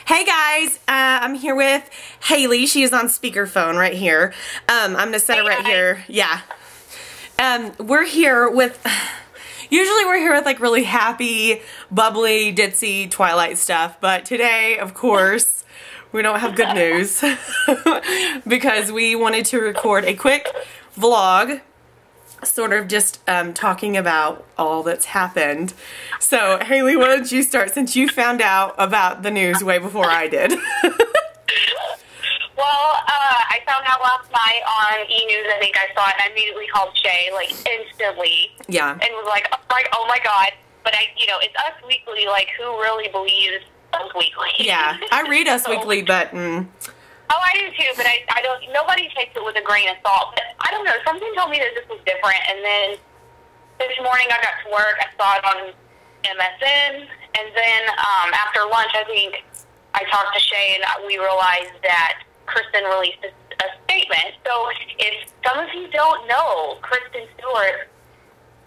Hey guys, I'm here with Haley. She is on speakerphone right here. I'm gonna set her right here. Yeah. We're here with, usually we're here with like really happy, bubbly, ditzy Twilight stuff, but today, of course, we don't have good news because we wanted to record a quick vlog, sort of just talking about all that's happened. So, Haley, why don't you start since you found out about the news way before I did? Well, I found out last night on E! News, I think I saw it, and I immediately called Shay, like, instantly. Yeah. And was like, oh my God. But, it's Us Weekly, like, who really believes Us Weekly? Yeah, I read Us Weekly, but... Oh, I do too, but I don't, nobody takes it with a grain of salt. But I don't know, something told me that this was different, and then this morning I got to work, I saw it on MSN, and then after lunch, I think I talked to Shay, and we realized that Kristen released a statement. So if some of you don't know, Kristen Stewart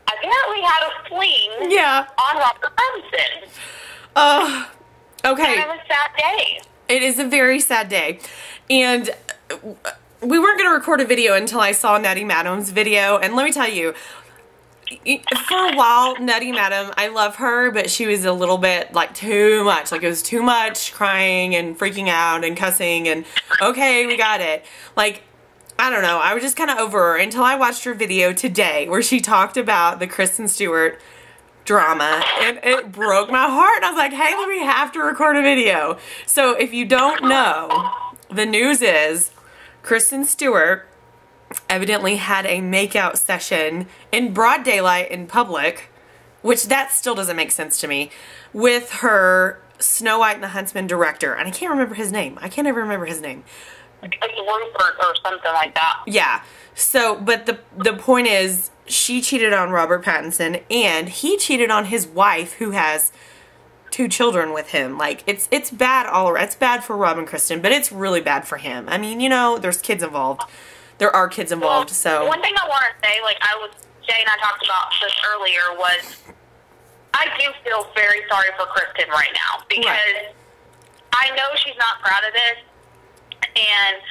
apparently had a fling on Robert Pattinson. Okay. Kind of a sad day. It is a very sad day. And we weren't going to record a video until I saw Nutty Madam's video. And let me tell you, for a while, Nutty Madam, I love her, but she was a little bit, like, too much. Like, it was too much crying and freaking out and cussing and, okay, we got it. Like, I don't know. I was just kind of over her until I watched her video today where she talked about the Kristen Stewart drama, and it broke my heart. And I was like, hey, we have to record a video. So if you don't know, the news is Kristen Stewart evidently had a makeout session in broad daylight in public, which that still doesn't make sense to me, with her Snow White and the Huntsman director. And I can't remember his name. I can't ever remember his name. It's Rupert or something like that. Yeah. So, but the point is, she cheated on Robert Pattinson, and he cheated on his wife, who has 2 children with him. Like, it's bad all around. It's bad for Rob and Kristen, but it's really bad for him. I mean, you know, there's kids involved. There are kids involved, so... One thing I want to say, like, Jay and I talked about this earlier, was I do feel very sorry for Kristen right now, because I know she's not proud of this, and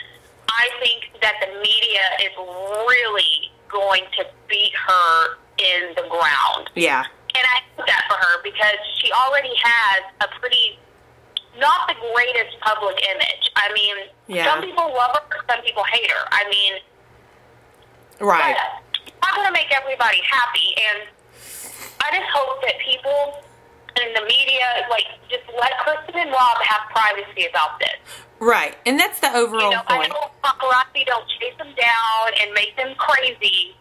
I think that the media is really going to beat her in the ground. Yeah. And I hope that for her, because she already has a pretty, not the greatest public image. I mean, some people love her, some people hate her. I mean, right. It's not going to make everybody happy, and I just hope that people in the media, like, just let Kristen and Rob have privacy about this. Right, and that's the overall point. I hope paparazzi don't chase them down and make them crazy,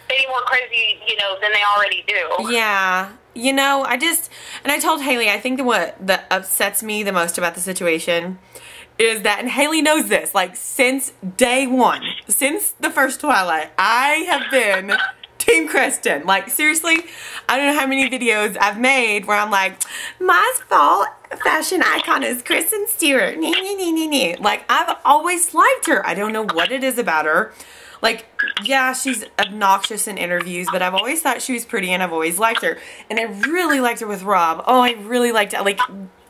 any more crazy, than they already do. Yeah, and I told Haley, I think that upsets me the most about the situation is that, and Haley knows this, like, since day one, since the first Twilight, I have been Team Kristen. Like, seriously, I don't know how many videos I've made where I'm like, my fall fashion icon is Kristen Stewart. Like, I've always liked her. I don't know what it is about her. Like, yeah, she's obnoxious in interviews, but I've always thought she was pretty, and I've always liked her. And I really liked her with Rob. Oh, I really liked it.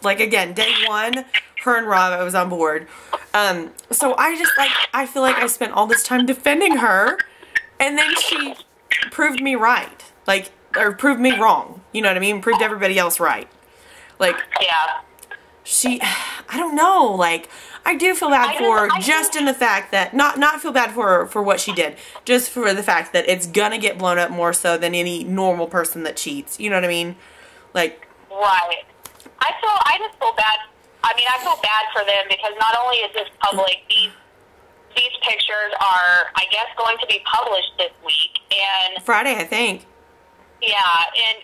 Like again, day one, her and Rob, I was on board. So I just, like, I feel like I spent all this time defending her, and then she proved me right. Like, or proved me wrong. You know what I mean? Proved everybody else right. Like, yeah. I don't know, like, I do feel bad for her, just in the fact that, not feel bad for what she did, just for the fact that it's gonna get blown up more so than any normal person that cheats. You know what I mean? Like, right. I just feel bad. I mean, I feel bad for them, because not only is this public, these pictures are, I guess, going to be published this week, and Friday, I think. Yeah, and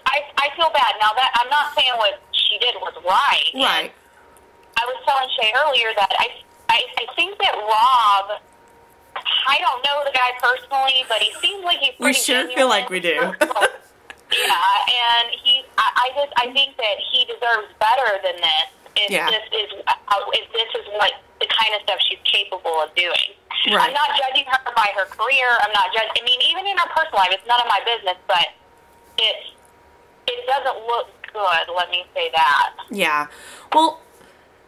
I feel bad. Now, that I'm not saying what she did was right. Right. I was telling Shay earlier that I think that Rob, I don't know the guy personally, but he seems like he's pretty We sure genuine. feel like we do. Yeah, and I think that he deserves better than this. If this is what the kind of stuff she's capable of doing. Right. I'm not judging her by her career. I'm not judging. I mean, even in her personal life, it's none of my business. But it doesn't look good. Let me say that. Yeah. Well,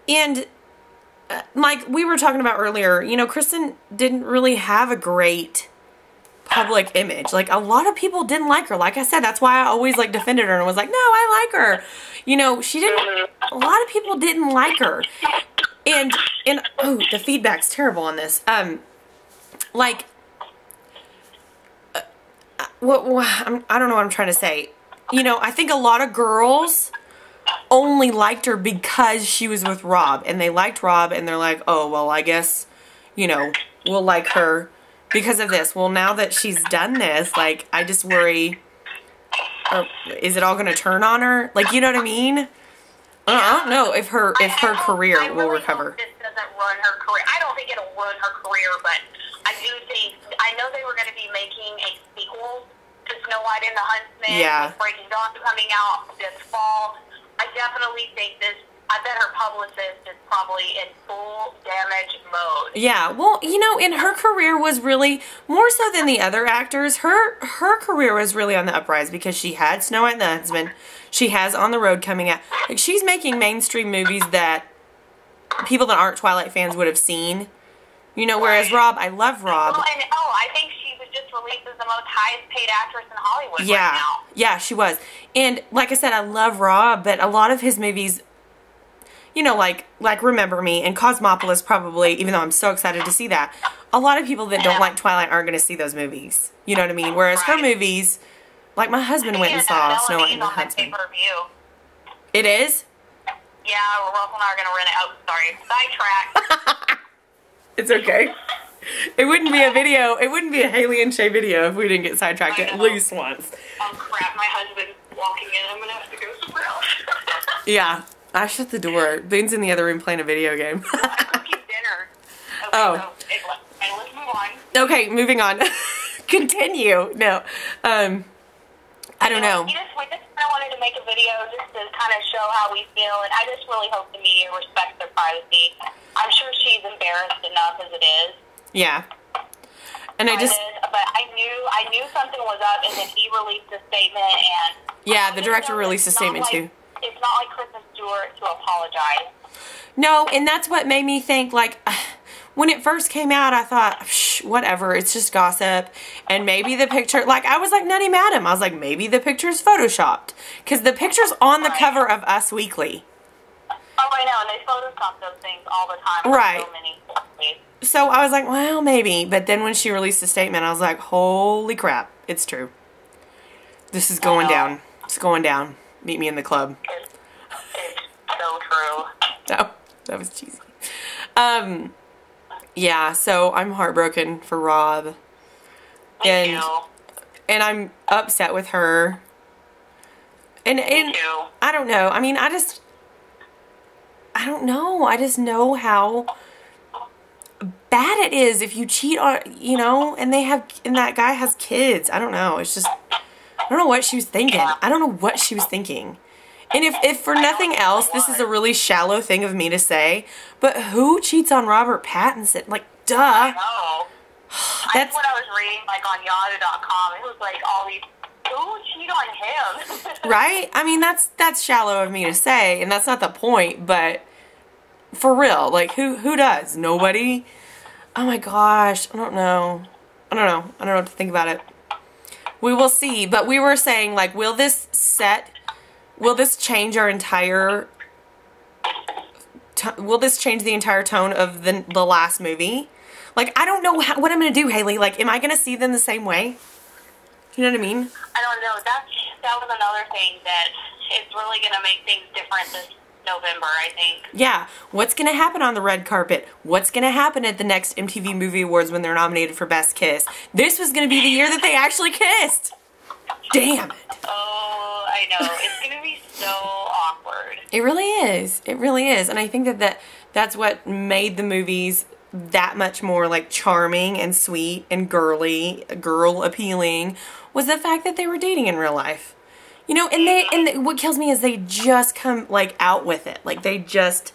and like we were talking about earlier, you know, Kristen didn't really have a great public image. Like, a lot of people didn't like her. Like I said, that's why I always, like, defended her and was like, no, I like her. You know, she didn't, a lot of people didn't like her. And oh, the feedback's terrible on this. Like, I don't know what I'm trying to say. You know, I think a lot of girls only liked her because she was with Rob, and they liked Rob, and they're like, oh, well, I guess, you know, we'll like her because of this. Well, now that she's done this, like, I just worry, is it all going to turn on her? Like, you know what I mean? I don't know if her career will recover. This doesn't ruin her career. I don't think it'll ruin her career, but I do think, I know they were going to be making a sequel to Snow White and the Huntsman. Yeah. With Breaking Dawn coming out this fall. I definitely think this, I bet her publicist is probably in full damage mode. Yeah, well, you know, and her career was really, more so than the other actors, her career was really on the uprise because she had Snow White and the Huntsman. She has On the Road coming out. Like, she's making mainstream movies that people that aren't Twilight fans would have seen. You know, whereas Rob, I love Rob. Well, and, I think she was just released as the most highest paid actress in Hollywood right now. Yeah, she was. And like I said, I love Rob, but a lot of his movies, you know, like Remember Me and Cosmopolis probably, even though I'm so excited to see that, a lot of people that don't like Twilight aren't going to see those movies. You know what I mean? Whereas her movies, like my husband went and saw Snow White and the Huntsman. It is? Yeah, Russell and I are going to rent it. Oh, sorry. Sidetrack. It's okay. It wouldn't be a video. It wouldn't be a Halley and Shay video if we didn't get sidetracked at least once. Oh crap! My husband's walking in. I'm gonna have to go somewhere else. Yeah, I shut the door. Boone's in the other room playing a video game. I'm cooking dinner. Okay, oh. So, let's move on. Okay, moving on. Continue. No. I don't know. We just kind of wanted to make a video just to kind of show how we feel, and I just really hope the media respects their privacy. I'm sure she's embarrassed enough as it is. Yeah. And but I knew something was up, and then he released a statement, and yeah, the director released a statement too. It's not like Kristen Stewart to apologize. No, and that's what made me think, like, when it first came out, I thought, whatever, it's just gossip. And maybe the picture, like, I was like Nutty Madam. I was like, maybe the picture's photoshopped. Because the picture's on the cover of Us Weekly. Oh, I know, and they photoshop those things all the time. Right. So many places. So I was like, well, maybe. But then when she released the statement, I was like, holy crap, it's true. This is going down. It's going down. Meet me in the club. It's so true. No, that was cheesy. Yeah, so I'm heartbroken for Rob. Me too. And I'm upset with her. And Me too. I don't know. I mean, I don't know. I just know how bad it is if you cheat on, you know, and that guy has kids. I don't know. It's just, I don't know what she was thinking. I don't know what she was thinking. And if for nothing else, this is a really shallow thing of me to say, but who cheats on Robert Pattinson? Like, duh. I know. That's what I was reading, like, on Yahoo.com. It was like all these, who cheat on him? Right? I mean, that's shallow of me to say, and that's not the point, but for real, like, who does? Nobody? Oh my gosh, I don't know. I don't know what to think about it. We will see, but we were saying, like, will this change our entire, will this change the entire tone of the last movie? Like, I don't know what I'm going to do, Haley. Like, am I going to see them the same way? You know what I mean? I don't know. That was another thing that it's really going to make things different this November, I think. Yeah. What's going to happen on the red carpet? What's going to happen at the next MTV Movie Awards when they're nominated for Best Kiss? This was going to be the year that they actually kissed. Damn it. Oh, I know. It's going to be so awkward. It really is. It really is. And I think that's what made the movies that much more, like, charming and sweet and girl appealing, was the fact that they were dating in real life. You know, and what kills me is they just come, like, out with it. Like, they just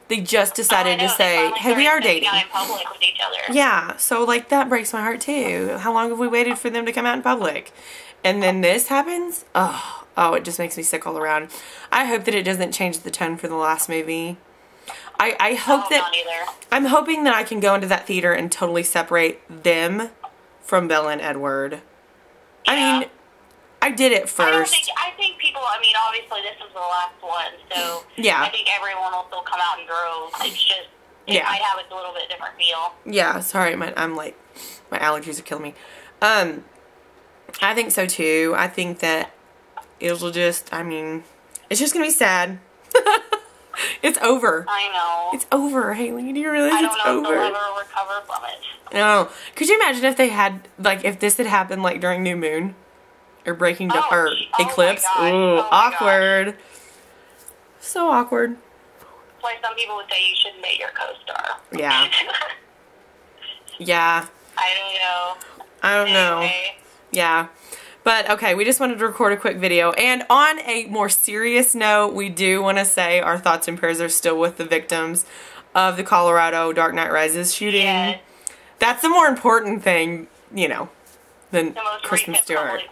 decided to say, hey, we are dating. In public with each other. Yeah. So, like, that breaks my heart too. How long have we waited for them to come out in public? And then this happens? Oh, Oh, it just makes me sick all around. I hope that it doesn't change the tone for the last movie. I hope that... Not either. I'm hoping that I can go into that theater and totally separate them from Bella and Edward. Yeah. I mean, I did it first. I think people, I mean, obviously this was the last one, so yeah. I think everyone will still come out in droves. It's just, it might have a little bit different feel. Yeah, sorry, I'm like, my allergies are killing me. I think so too. I think that it'll just, I mean, it's just gonna be sad. It's over. I know. It's over, Haley. Do you realize it's over? I don't know if they'll ever recover from it. No. Could you imagine if they had, like, if this had happened, like, during New Moon? Or Breaking Dawn, or Eclipse? Ooh, awkward. So awkward. That's why some people would say you shouldn't date your co-star. Yeah. Yeah. I don't know. Anyway. Yeah. But, okay, we just wanted to record a quick video. And on a more serious note, we do want to say our thoughts and prayers are still with the victims of the Colorado Dark Knight Rises shooting. Yes. That's the more important thing, you know, than Kristen Stewart.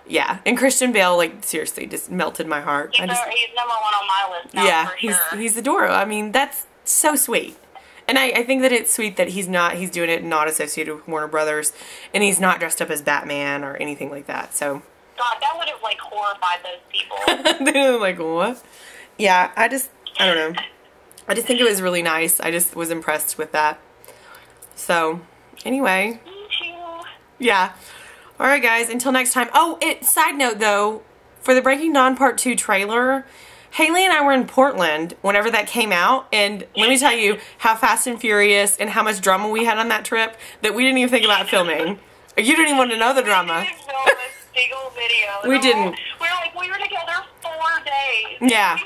Yeah. And Christian Bale, like, seriously, just melted my heart. He's number one on my list now, yeah, for sure. He's adorable. I mean, that's so sweet. And I think that it's sweet that he's doing it not associated with Warner Brothers, and he's not dressed up as Batman or anything like that, so. God, that would have, like, horrified those people. They were like, what? Yeah, I don't know. I just think it was really nice. I just was impressed with that. So, anyway. Me too. Yeah. Alright, guys, until next time. Oh, side note, though, for the Breaking Dawn Part 2 trailer, Haley and I were in Portland whenever that came out, and let me tell you how fast and furious and how much drama we had on that trip that we didn't even think about filming. You didn't even want to know the drama. We didn't film a single video. We didn't. We were together 4 days. Yeah.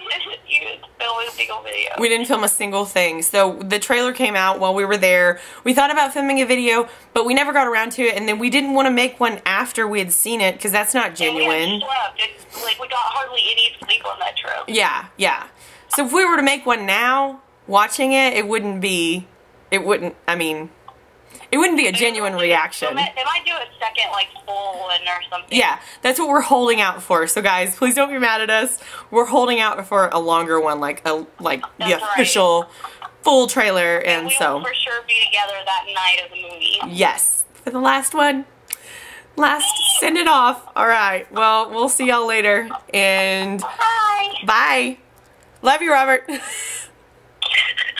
You didn't film a single video. We didn't film a single thing. So the trailer came out while we were there. We thought about filming a video, but we never got around to it, and then we didn't want to make one after we had seen it because that's not genuine. And we slept. Like, we got hardly any sleep on that trip. Yeah, yeah. So if we were to make one now, watching it, it wouldn't be a genuine reaction. They might do a second, like, full one or something. Yeah, that's what we're holding out for. So, guys, please don't be mad at us. We're holding out for a longer one, like the official full trailer, and we will for sure be together that night of the movie. Yes, for the last one. Send it off. All right. Well, we'll see y'all later. And bye. Bye. Love you, Robert.